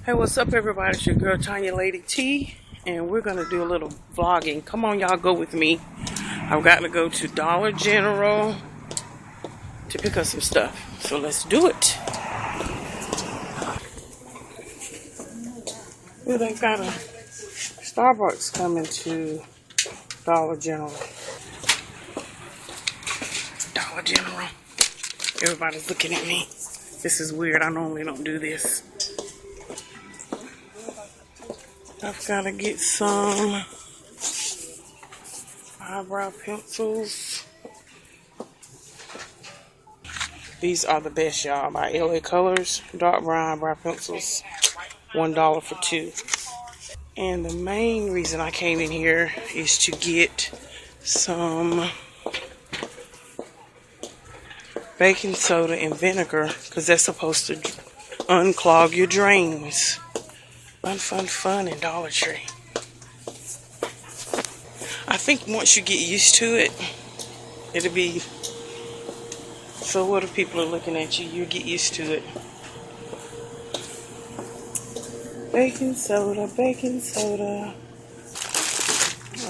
Hey, what's up, everybody? It's your girl Tanya Lady T, and we're gonna do a little vlogging. Come on, y'all, go with me. I've got to go to Dollar General to pick up some stuff, so let's do it. Well, they've got a Starbucks coming to Dollar General. Dollar General. Everybody's looking at me. This is weird. I normally don't do this. I've got to get some eyebrow pencils. These are the best, y'all, by LA Colors. Dark brown eyebrow pencils. $1 for 2. And the main reason I came in here is to get some baking soda and vinegar, because that's supposed to unclog your drains. Fun in Dollar Tree. I think once you get used to it, it'll be, so what if people are looking at you, you get used to it. Baking soda, baking soda.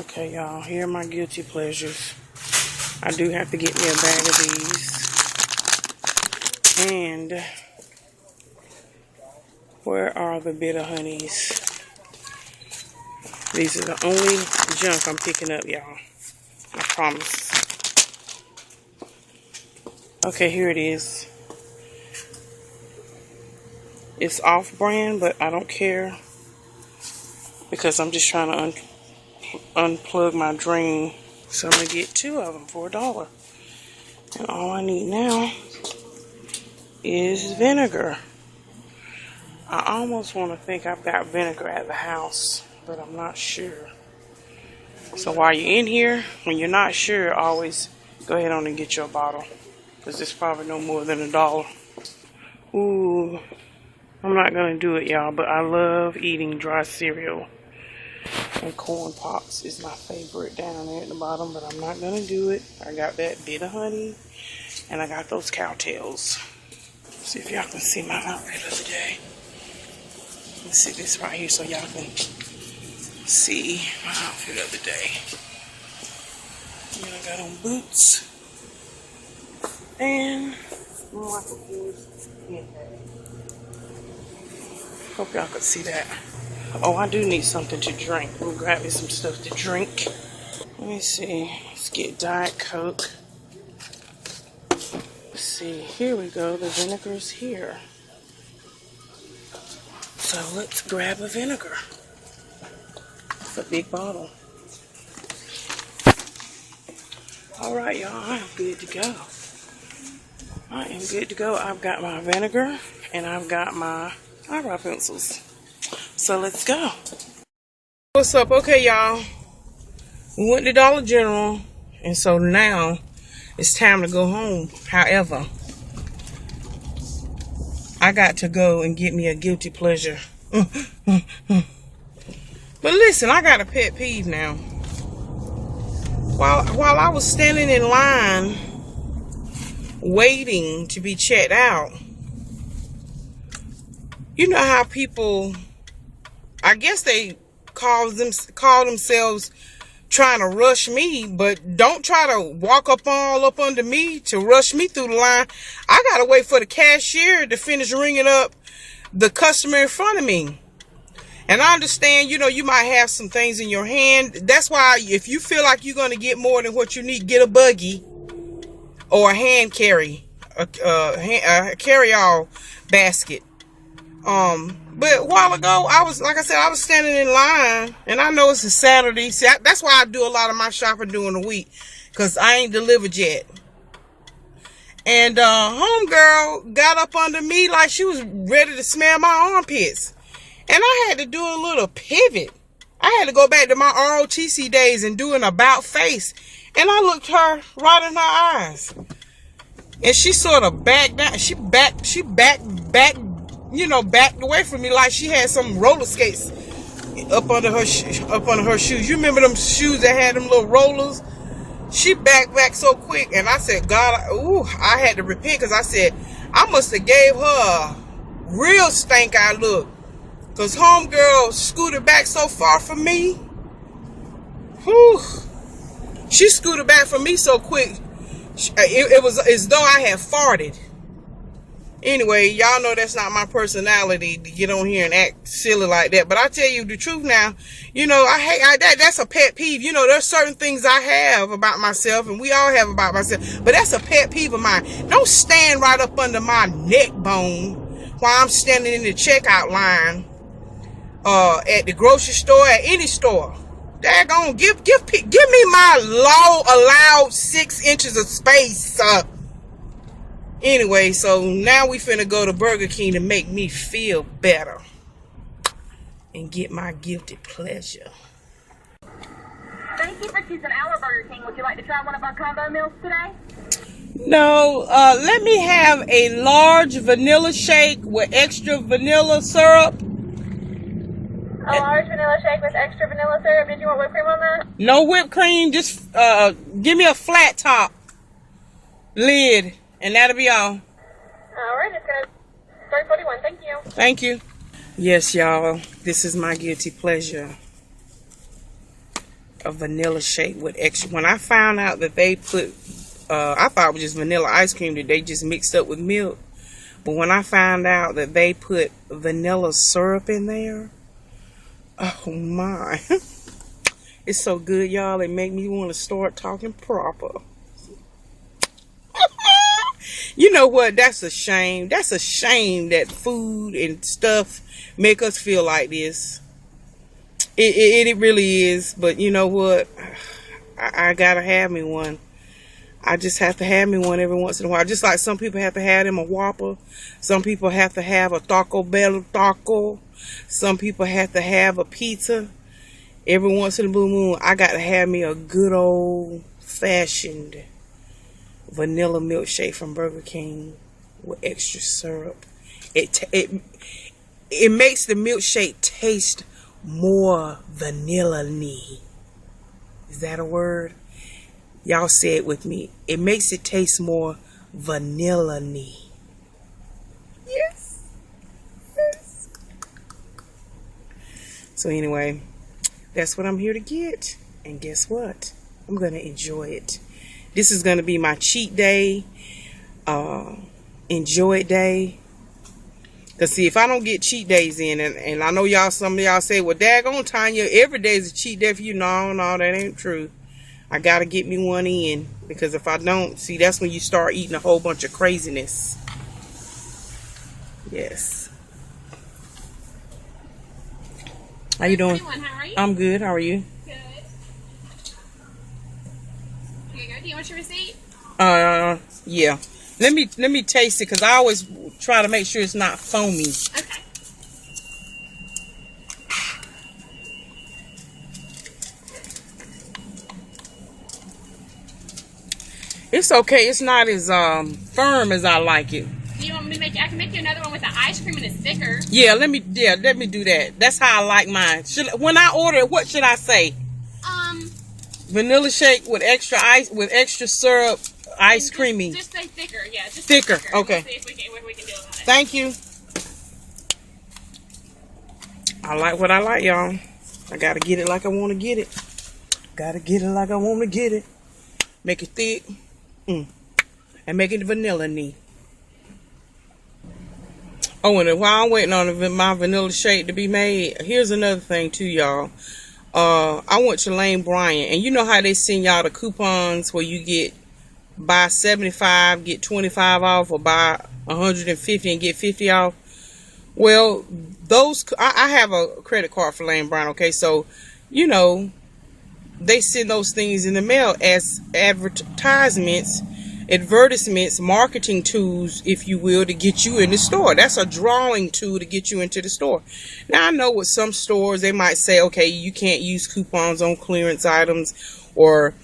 Okay, y'all, here are my guilty pleasures. I do have to get me a bag of these. And where are the bitter honeys? These are the only junk I'm picking up, y'all. I promise. Okay, here it is. It's off-brand, but I don't care, because I'm just trying to unplug my drain. So I'm going to get 2 of them for $1. And all I need now is vinegar. I almost want to think I've got vinegar at the house, but I'm not sure. So while you're in here, when you're not sure, always go ahead on and get your bottle, because it's probably no more than $1. Ooh, I'm not going to do it, y'all, but I love eating dry cereal. And corn pops is my favorite down there at the bottom, but I'm not going to do it. I got that bit of honey, and I got those cowtails. See if y'all can see my outfit of the day. Let's see this right here so y'all can see my outfit of the day. And I got on boots. And I could use handbag. Hope y'all could see that. Oh, I do need something to drink. Let me grab me some stuff to drink. Let me see. Let's get Diet Coke. Let's see. Here we go. The vinegar's here. So let's grab a vinegar. It's a big bottle. Alright, y'all. I am good to go. I am good to go. I've got my vinegar and I've got my eyebrow pencils. So let's go. What's up? Okay, y'all. We went to Dollar General, and so now it's time to go home. However, I got to go and get me a guilty pleasure. But listen, I got a pet peeve now. While I was standing in line waiting to be checked out, you know how people, I guess they call themselves trying to rush me, but don't try to walk all up under me to rush me through the line. I gotta wait for the cashier to finish ringing up the customer in front of me. And I understand, you know, you might have some things in your hand. That's why if you feel like you're going to get more than what you need, get a buggy or a hand carry, a carry-all basket. But a while ago, I was standing in line, and I know it's a Saturday. See, that's why I do a lot of my shopping during the week, because I ain't delivered yet. And homegirl got up under me like she was ready to smell my armpits. And I had to do a little pivot. I had to go back to my ROTC days and do an about face. And I looked her right in her eyes. And she sort of backed down. She backed away from me like she had some roller skates up under her shoes. You remember them shoes that had them little rollers? She backed so quick, and I said, God, I had to repent, because I said, I must have gave her a real stank eye look. Because homegirl scooted back so far from me. Whew. She scooted back from me so quick. It was as though I had farted. Anyway, y'all know that's not my personality to get on here and act silly like that. But I tell you the truth now, you know, I hate that's a pet peeve. You know, there's certain things I have about myself, and we all have about myself. But that's a pet peeve of mine. Don't stand right up under my neck bone while I'm standing in the checkout line at the grocery store, at any store. Daggone, give me my law allowed 6 inches of space. Anyway, so now we finna go to Burger King to make me feel better and get my guilty pleasure. Thank you for choosing our Burger King. Would you like to try one of our combo meals today? No, let me have a large vanilla shake with extra vanilla syrup. A large vanilla shake with extra vanilla syrup. Did you want whipped cream on that? No whipped cream, just give me a flat top lid. And that'll be all. Alright, it's gonna $3.41. Thank you. Thank you. Yes, y'all. This is my guilty pleasure. A vanilla shake with extra. When I found out that they put, I thought it was just vanilla ice cream that they just mixed up with milk. But when I found out that they put vanilla syrup in there, oh my. It's so good, y'all. It make me want to start talking proper. You know what? That's a shame. That's a shame that food and stuff make us feel like this. It really is. But you know what? I gotta have me one. I just have to have me one every once in a while. Just like some people have to have them a Whopper. Some people have to have a Taco Bell taco. Some people have to have a pizza. Every once in a blue moon, I got to have me a good old fashioned vanilla milkshake from Burger King with extra syrup. It makes the milkshake taste more vanilla-y. Is that a word? Y'all say it with me. It makes it taste more vanilla-y. Yes. Yes. So anyway, that's what I'm here to get. And guess what? I'm going to enjoy it. This is going to be my cheat day, enjoy it day. Because see, if I don't get cheat days in, and I know y'all, some of y'all say, well, daggone Tanya, every day is a cheat day for you. No, that ain't true. I got to get me one in. Because if I don't, see, that's when you start eating a whole bunch of craziness. Yes. How you doing? How are you? I'm good. How are you? Do you want your receipt? Yeah. Let me taste it because I always try to make sure it's not foamy. Okay. It's okay. It's not as firm as I like it. Do you want me to make? I can make you another one with the ice cream and it's thicker. Yeah. Let me do that. That's how I like mine. When I order it, what should I say? Vanilla shake with extra ice, with extra syrup, ice creamy. Just say thicker, yeah. Just thicker. Okay. We'll see if we can do about it. Thank you. I like what I like, y'all. I gotta get it like I want to get it. Gotta get it like I want to get it. Make it thick, and make it vanilla-y. Oh, and while I'm waiting on my vanilla shake to be made, here's another thing too, y'all. I went to Lane Bryant, and you know how they send y'all the coupons where you get buy 75, get 25 off, or buy 150 and get 50 off. Well, I have a credit card for Lane Bryant, okay? So, you know, they send those things in the mail as advertisements, marketing tools, if you will, to get you in the store. That's a drawing tool to get you into the store. Now, I know with some stores, they might say, okay, you can't use coupons on clearance items or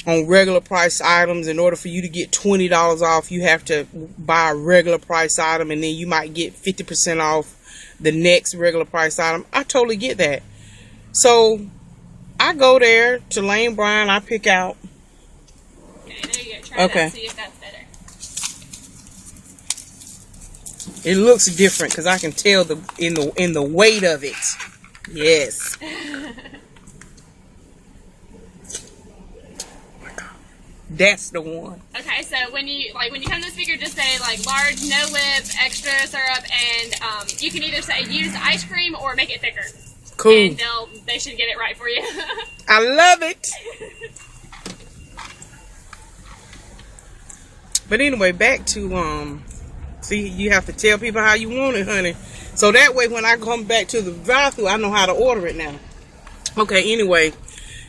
on regular price items. In order for you to get $20 off, you have to buy a regular price item, and then you might get 50% off the next regular price item. I totally get that. So I go there to Lane Bryant, I pick out. Okay, there you go. Try that, see if that's better. It looks different because I can tell in the weight of it. Yes. That's the one. Okay, so when you come to the speaker, just say like large, no whip, extra syrup, and you can either say use ice cream or make it thicker. Cool. And they should get it right for you. I love it. But anyway, back to see, you have to tell people how you want it, honey. So that way when I come back to the drive-thru, I know how to order it now. Okay, anyway,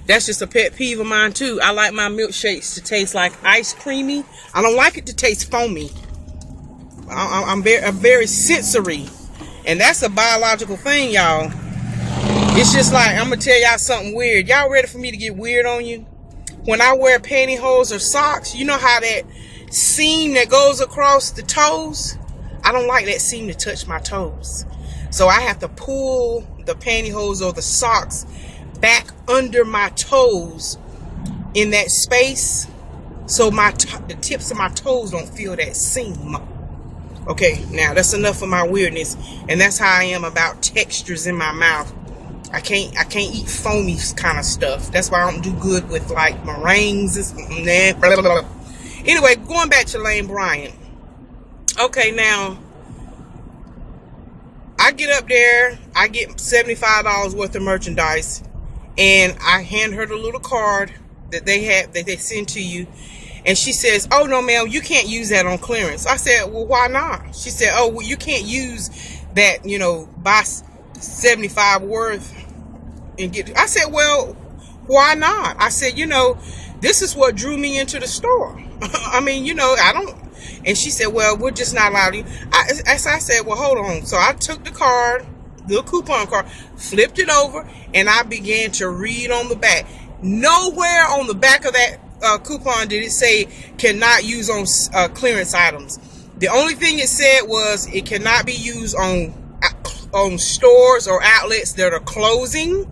that's just a pet peeve of mine too. I like my milkshakes to taste like ice creamy. I don't like it to taste foamy. I'm very sensory. And that's a biological thing, y'all. It's just like, I'm going to tell y'all something weird. Y'all ready for me to get weird on you? When I wear pantyhose or socks, you know how that seam that goes across the toes? I don't like that seam to touch my toes. So I have to pull the pantyhose or the socks back under my toes in that space so the tips of my toes don't feel that seam. Okay, now that's enough of my weirdness. And that's how I am about textures in my mouth. I can't eat foamy kind of stuff. That's why I don't do good with like meringues and blah, blah, blah. Anyway, going back to Lane Bryant. Okay, now I get up there, I get $75 worth of merchandise, and I hand her the little card that they send to you, and she says, "Oh no, ma'am, you can't use that on clearance." I said, "Well, why not?" She said, "Oh, well, you can't use that, buy 75 worth and get." I said, "Well, why not?" I said, "This is what drew me into the store." I mean, I don't. And she said, "Well, we're just not allowed to." I said, "Well, hold on." So I took the card, the coupon card, flipped it over, and I began to read on the back. Nowhere on the back of that coupon did it say cannot use on clearance items. The only thing it said was it cannot be used on stores or outlets that are closing,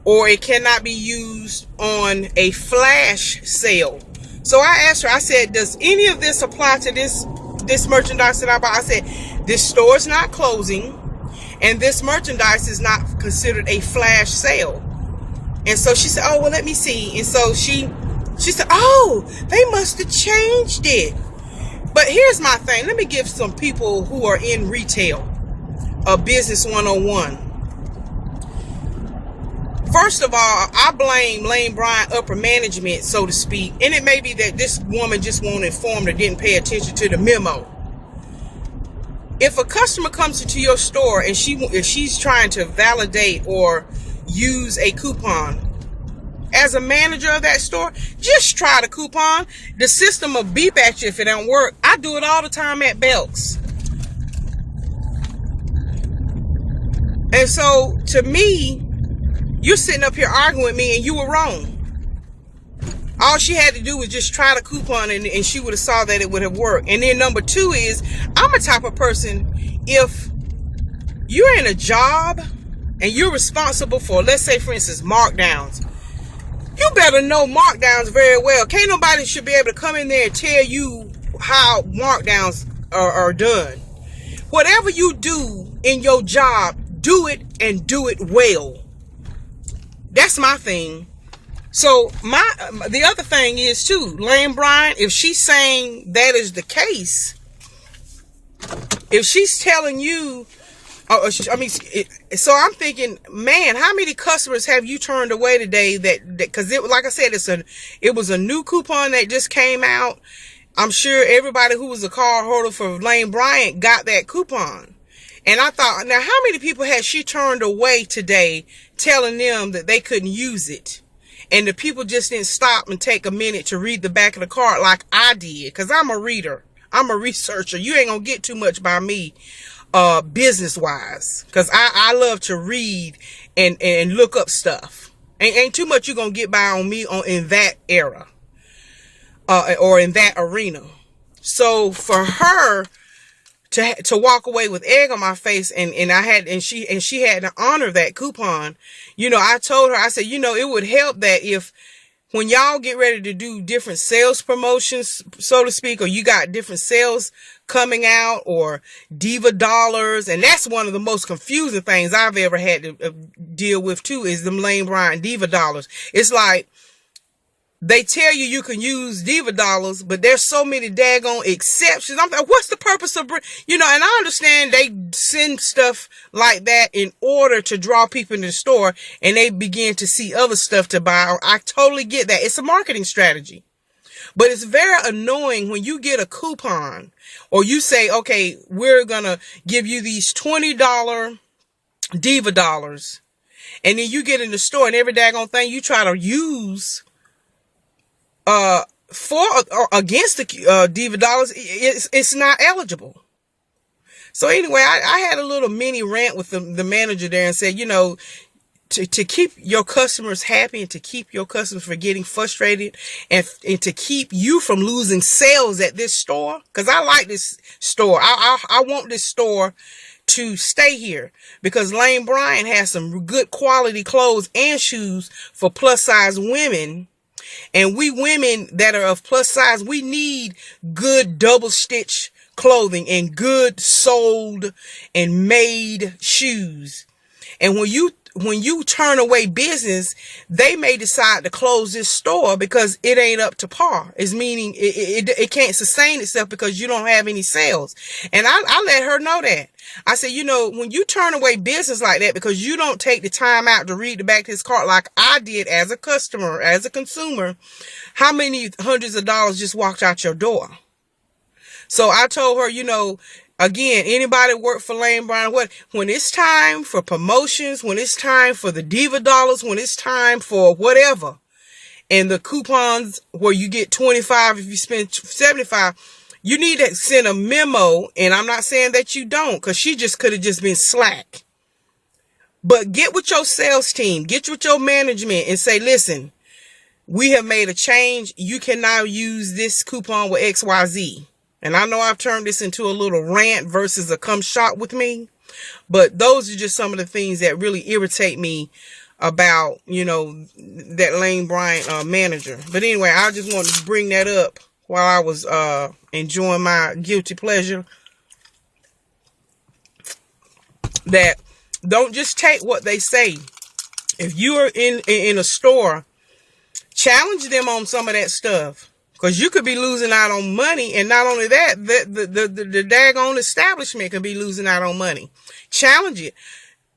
or it cannot be used on a flash sale. So I asked her, I said, "Does any of this apply to this merchandise that I bought?" I said, "This store is not closing, and this merchandise is not considered a flash sale." And so she said, "Oh, well, let me see." And so she said, "Oh, they must have changed it." But here's my thing. Let me give some people who are in retail a business 101. First of all, I blame Lane Bryant upper management, so to speak. And it may be that this woman just wasn't informed or didn't pay attention to the memo. If a customer comes into your store and if she's trying to validate or use a coupon, as a manager of that store, just try the coupon. The system will beep at you if it don't work. I do it all the time at Belk's. And so, to me, you're sitting up here arguing with me and you were wrong. All she had to do was just try the coupon and she would have saw that it would have worked. And then number two is, I'm a type of person, if you're in a job and you're responsible for, let's say for instance, markdowns, you better know markdowns very well. Can't nobody should be able to come in there and tell you how markdowns are done. Whatever you do in your job, do it and do it well. That's my thing. So the other thing is too, Lane Bryant, if she's saying that is the case, if she's telling you, so I'm thinking, man, how many customers have you turned away today because like I said, it was a new coupon that just came out. I'm sure everybody who was a card holder for Lane Bryant got that coupon. And I thought, now how many people has she turned away today telling them that they couldn't use it? And the people just didn't stop and take a minute to read the back of the card like I did. Because I'm a reader. I'm a researcher. You ain't going to get too much by me business-wise. Because I love to read and look up stuff. Ain't too much you're going to get by on me in that era. Or in that arena. So for her to walk away with egg on my face and she had to honor that coupon. I told her, I said, it would help that if when y'all get ready to do different sales promotions, so to speak, or you got different sales coming out, or diva dollars, and that's one of the most confusing things I've ever had to deal with too, is them Lane Bryant diva dollars. It's like, they tell you you can use diva dollars, but there's so many daggone exceptions. I'm like, what's the purpose of, and I understand they send stuff like that in order to draw people in the store, and they begin to see other stuff to buy. I totally get that. It's a marketing strategy. But it's very annoying when you get a coupon, or you say, okay, we're going to give you these $20 diva dollars, and then you get in the store and every daggone thing you try to use for or against the diva dollars, it's not eligible. So anyway, I had a little mini rant with the manager there and said, to keep your customers happy and to keep your customers from getting frustrated and to keep you from losing sales at this store, because I like this store. I want this store to stay here because Lane Bryant has some good quality clothes and shoes for plus size women. And we women that are of plus size, we need good double stitch clothing and good soled and made shoes. And when you turn away business, they may decide to close this store because it ain't up to par. It's meaning it can't sustain itself because you don't have any sales. And I let her know that. I said, when you turn away business like that because you don't take the time out to read the back of his cart like I did as a customer, as a consumer, how many hundreds of dollars just walked out your door? So I told her, again, anybody work for Lane Bryant, when it's time for promotions, when it's time for the diva dollars, when it's time for whatever, and the coupons where you get 25 if you spend 75, you need to send a memo. And I'm not saying that you don't, because she just could have just been slack. But get with your sales team, get with your management and say, listen, we have made a change. You can now use this coupon with XYZ. And I know I've turned this into a little rant versus a come shop with me, but those are just some of the things that really irritate me about, that Lane Bryant manager. But anyway, I just wanted to bring that up while I was enjoying my guilty pleasure. That don't just take what they say. If you are in a store, challenge them on some of that stuff. Because you could be losing out on money. And not only that, the daggone establishment could be losing out on money. Challenge it.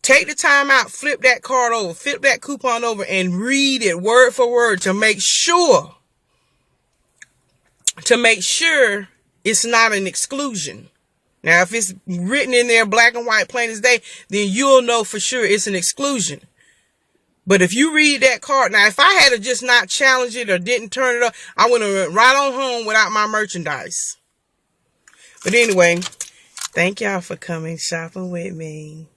Take the time out, flip that card over, flip that coupon over, and read it word for word to make sure it's not an exclusion. Now, if it's written in there black and white, plain as day, then you'll know for sure it's an exclusion. But if you read that card, now if I had to just not challenge it or didn't turn it up, I would have went right on home without my merchandise. But anyway, thank y'all for coming shopping with me.